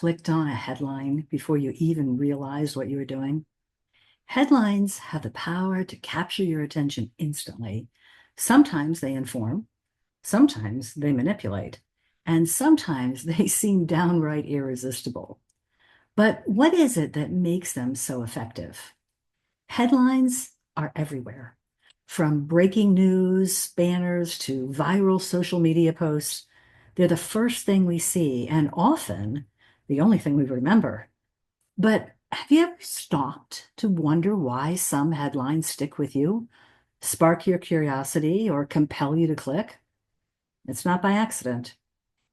clicked on a headline before you even realized what you were doing? Headlines have the power to capture your attention instantly. Sometimes they inform, sometimes they manipulate, and sometimes they seem downright irresistible. But what is it that makes them so effective? Headlines are everywhere, from breaking news, banners, to viral social media posts. They're the first thing we see, and often the only thing we remember. But have you ever stopped to wonder why some headlines stick with you, spark your curiosity, or compel you to click? It's not by accident.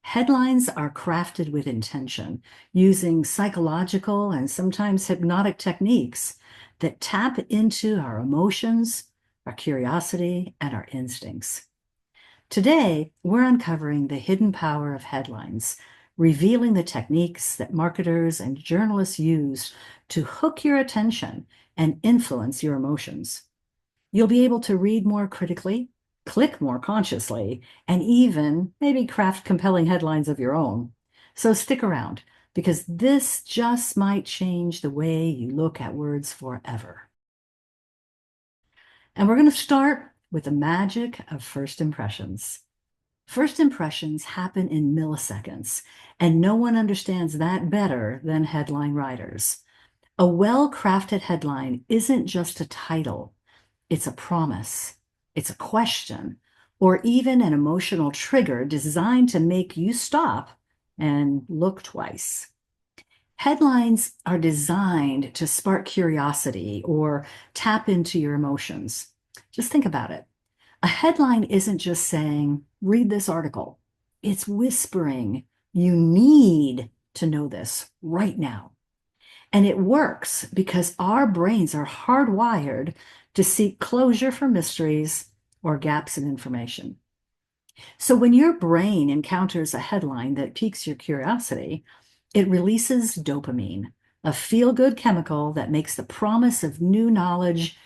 Headlines are crafted with intention, using psychological and sometimes hypnotic techniques that tap into our emotions, our curiosity, and our instincts. Today, we're uncovering the hidden power of headlines, revealing the techniques that marketers and journalists use to hook your attention and influence your emotions. You'll be able to read more critically, click more consciously, and even maybe craft compelling headlines of your own. So stick around, because this just might change the way you look at words forever. And we're going to start with the magic of first impressions. First impressions happen in milliseconds, and no one understands that better than headline writers. A well-crafted headline isn't just a title, it's a promise, it's a question, or even an emotional trigger designed to make you stop and look twice. Headlines are designed to spark curiosity or tap into your emotions. Just think about it. A headline isn't just saying, read this article. It's whispering, you need to know this right now. And it works because our brains are hardwired to seek closure for mysteries or gaps in information. So when your brain encounters a headline that piques your curiosity, it releases dopamine, a feel-good chemical that makes the promise of new knowledge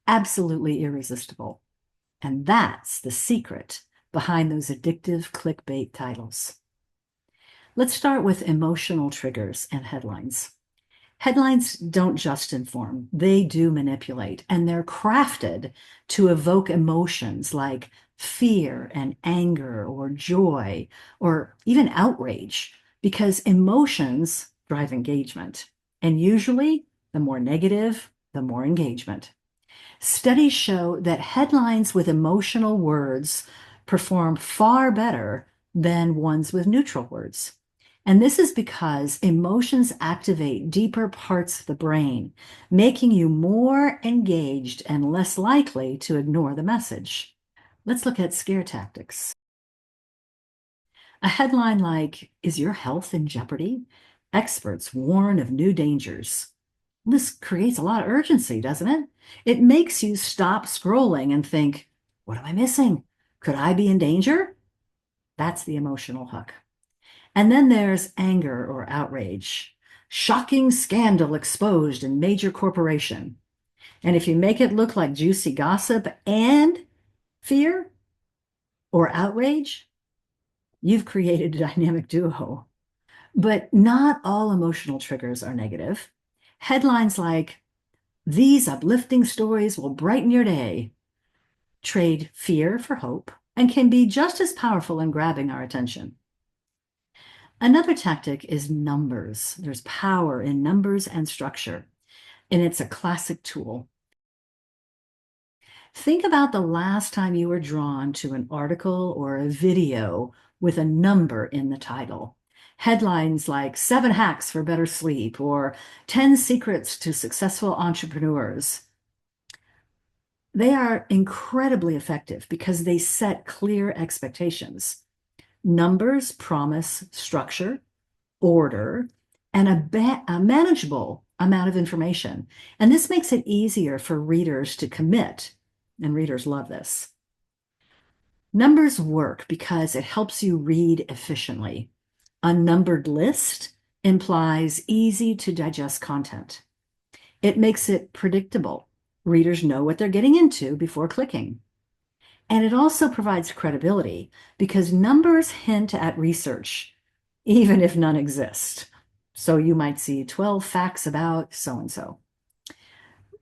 absolutely irresistible. And that's the secret behind those addictive clickbait titles. Let's start with emotional triggers and headlines. Headlines don't just inform, they do manipulate, and they're crafted to evoke emotions like fear and anger or joy or even outrage, because emotions drive engagement. And usually, the more negative, the more engagement. Studies show that headlines with emotional words perform far better than ones with neutral words. And this is because emotions activate deeper parts of the brain, making you more engaged and less likely to ignore the message. Let's look at scare tactics. A headline like, "Is your health in jeopardy? Experts warn of new dangers." This creates a lot of urgency, doesn't it? It makes you stop scrolling and think, what am I missing? Could I be in danger? That's the emotional hook. And then there's anger or outrage. Shocking scandal exposed in major corporation. And if you make it look like juicy gossip and fear or outrage, you've created a dynamic duo. But not all emotional triggers are negative. Headlines like, "These uplifting stories will brighten your day," trade fear for hope and can be just as powerful in grabbing our attention. Another tactic is numbers. There's power in numbers and structure, and it's a classic tool. Think about the last time you were drawn to an article or a video with a number in the title. Headlines like "7 Hacks for Better Sleep" or "10 Secrets to Successful Entrepreneurs." They are incredibly effective because they set clear expectations. Numbers promise structure, order, and a manageable amount of information. And this makes it easier for readers to commit, and readers love this. Numbers work because it helps you read efficiently. A numbered list implies easy to digest content. It makes it predictable. Readers know what they're getting into before clicking. And it also provides credibility because numbers hint at research, even if none exist. So you might see 12 facts about so and so.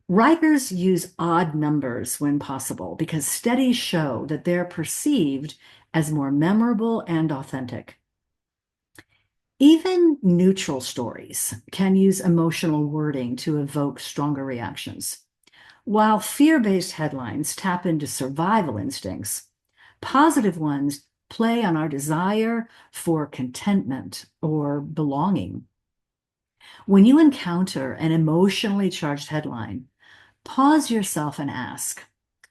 Writers use odd numbers when possible because studies show that they're perceived as more memorable and authentic. Even neutral stories can use emotional wording to evoke stronger reactions. While fear-based headlines tap into survival instincts, positive ones play on our desire for contentment or belonging. When you encounter an emotionally charged headline, pause yourself and ask,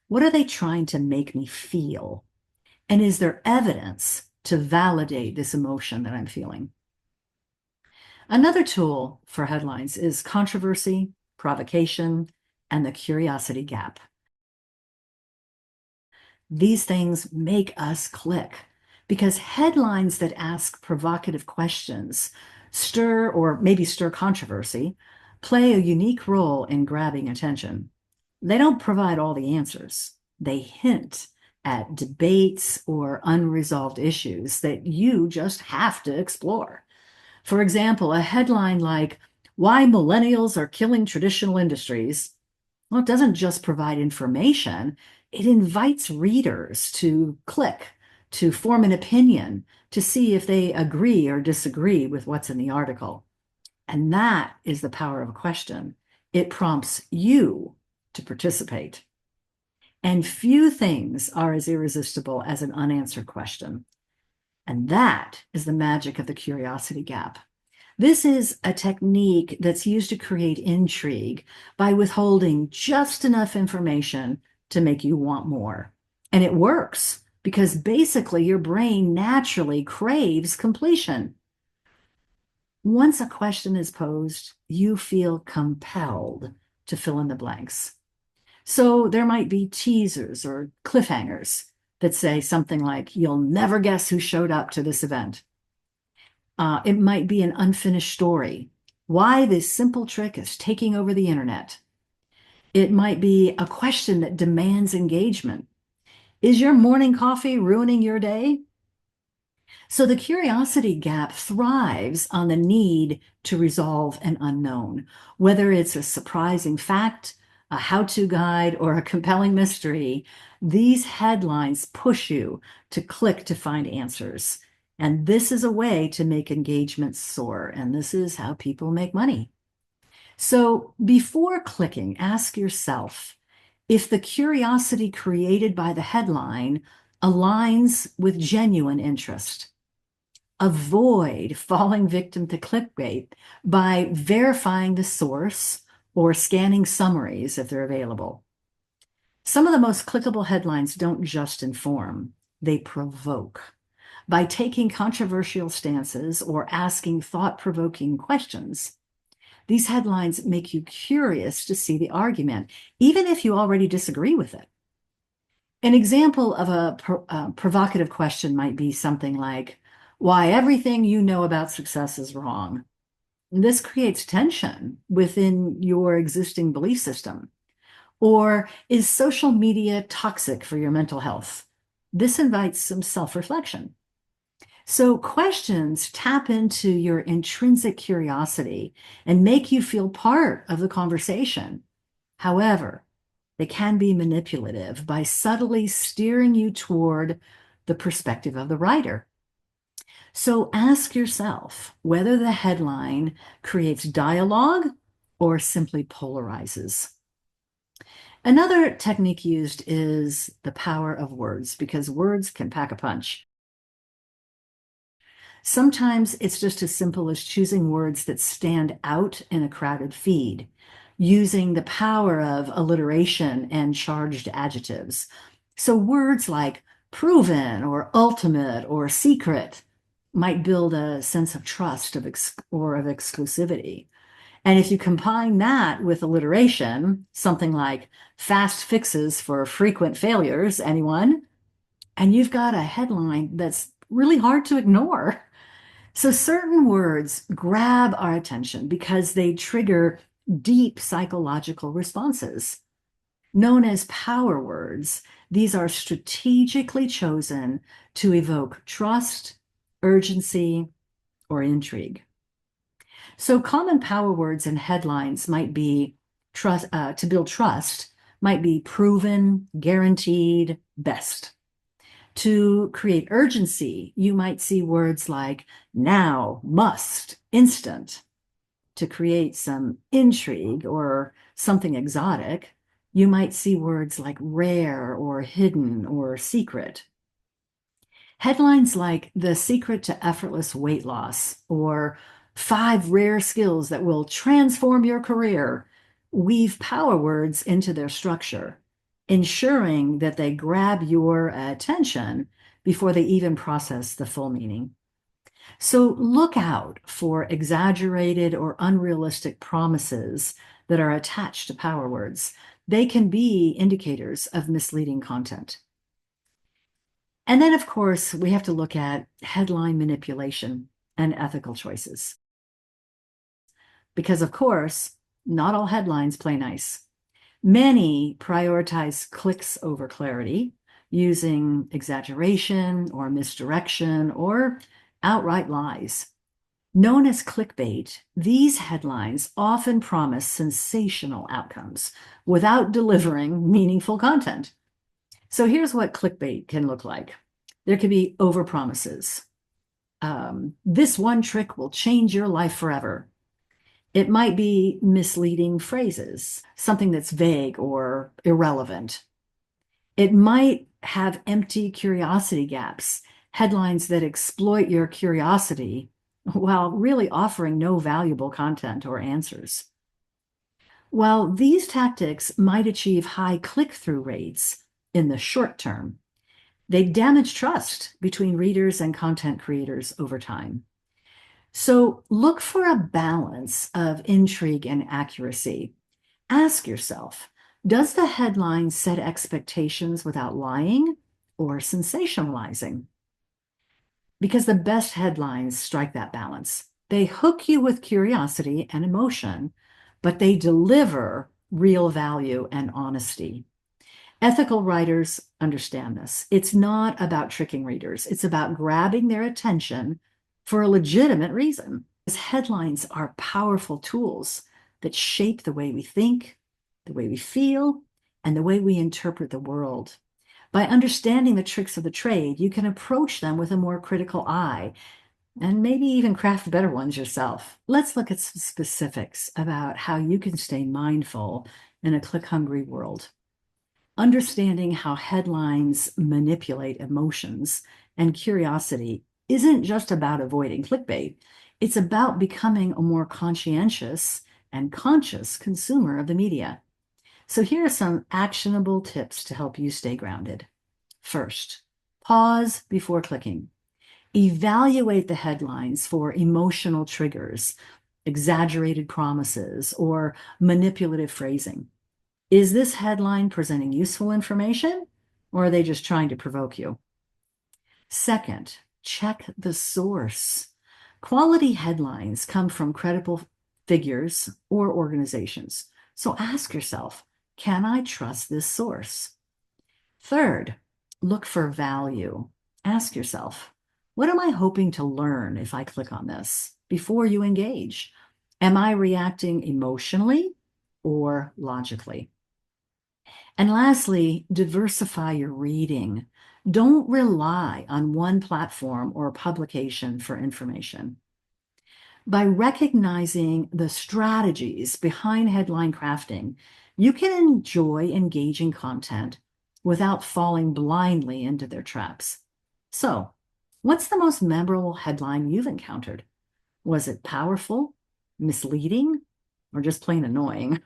what are they trying to make me feel? And is there evidence to validate this emotion that I'm feeling? Another tool for headlines is controversy, provocation, and the curiosity gap. These things make us click because headlines that ask provocative questions, stir or maybe stir controversy, play a unique role in grabbing attention. They don't provide all the answers. They hint at debates or unresolved issues that you just have to explore. For example, a headline like, Why Millennials Are Killing Traditional Industries, well, it doesn't just provide information, it invites readers to click, to form an opinion, to see if they agree or disagree with what's in the article. And that is the power of a question. It prompts you to participate. And few things are as irresistible as an unanswered question. And that is the magic of the curiosity gap. This is a technique that's used to create intrigue by withholding just enough information to make you want more. And it works because basically your brain naturally craves completion. Once a question is posed, you feel compelled to fill in the blanks. So there might be teasers or cliffhangers that say something like, you'll never guess who showed up to this event. It might be an unfinished story. Why this simple trick is taking over the internet. It might be a question that demands engagement. Is your morning coffee ruining your day? So the curiosity gap thrives on the need to resolve an unknown, whether it's a surprising fact, a how-to guide, or a compelling mystery. These headlines push you to click to find answers. And this is a way to make engagement soar. And this is how people make money. So before clicking, ask yourself if the curiosity created by the headline aligns with genuine interest. Avoid falling victim to clickbait by verifying the source or scanning summaries if they're available. Some of the most clickable headlines don't just inform, they provoke. By taking controversial stances or asking thought-provoking questions, these headlines make you curious to see the argument, even if you already disagree with it. An example of a provocative question might be something like, why everything you know about success is wrong. This creates tension within your existing belief system. Or is social media toxic for your mental health? This invites some self-reflection. So questions tap into your intrinsic curiosity and make you feel part of the conversation. However, they can be manipulative by subtly steering you toward the perspective of the writer. So ask yourself whether the headline creates dialogue or simply polarizes. Another technique used is the power of words, because words can pack a punch. Sometimes it's just as simple as choosing words that stand out in a crowded feed, using the power of alliteration and charged adjectives. So words like proven or ultimate or secret might build a sense of trust or of exclusivity. And if you combine that with alliteration, something like fast fixes for frequent failures, anyone? And you've got a headline that's really hard to ignore. So certain words grab our attention because they trigger deep psychological responses. Known as power words, these are strategically chosen to evoke trust, urgency, or intrigue. So common power words in headlines might be trust, to build trust, might be proven, guaranteed, best. To create urgency, you might see words like now, must, instant. To create some intrigue or something exotic, you might see words like rare or hidden or secret. Headlines like The Secret to Effortless Weight Loss or Five Rare Skills That Will Transform Your Career weave power words into their structure, ensuring that they grab your attention before they even process the full meaning. So look out for exaggerated or unrealistic promises that are attached to power words. They can be indicators of misleading content. And then, of course, we have to look at headline manipulation and ethical choices. Because, of course, not all headlines play nice. Many prioritize clicks over clarity, using exaggeration or misdirection or outright lies. Known as clickbait, these headlines often promise sensational outcomes without delivering meaningful content. So here's what clickbait can look like. There can be overpromises. This one trick will change your life forever. It might be misleading phrases, something that's vague or irrelevant. It might have empty curiosity gaps, headlines that exploit your curiosity while really offering no valuable content or answers. While these tactics might achieve high click-through rates in the short term, they damage trust between readers and content creators over time. So look for a balance of intrigue and accuracy. Ask yourself, does the headline set expectations without lying or sensationalizing? Because the best headlines strike that balance. They hook you with curiosity and emotion, but they deliver real value and honesty. Ethical writers understand this. It's not about tricking readers. It's about grabbing their attention for a legitimate reason. Because headlines are powerful tools that shape the way we think, the way we feel, and the way we interpret the world. By understanding the tricks of the trade, you can approach them with a more critical eye and maybe even craft better ones yourself. Let's look at some specifics about how you can stay mindful in a click-hungry world. Understanding how headlines manipulate emotions and curiosity isn't just about avoiding clickbait. It's about becoming a more conscientious and conscious consumer of the media. So here are some actionable tips to help you stay grounded. First, pause before clicking. Evaluate the headlines for emotional triggers, exaggerated promises, or manipulative phrasing. Is this headline presenting useful information, or are they just trying to provoke you? Second, check the source. Quality headlines come from credible figures or organizations. So ask yourself, can I trust this source? Third, look for value. Ask yourself, what am I hoping to learn if I click on this before you engage? Am I reacting emotionally or logically? And lastly, diversify your reading. Don't rely on one platform or publication for information. By recognizing the strategies behind headline crafting, you can enjoy engaging content without falling blindly into their traps. So, what's the most memorable headline you've encountered? Was it powerful, misleading, or just plain annoying?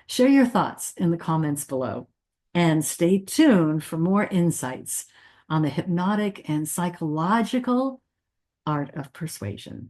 Share your thoughts in the comments below and stay tuned for more insights on the hypnotic and psychological art of persuasion.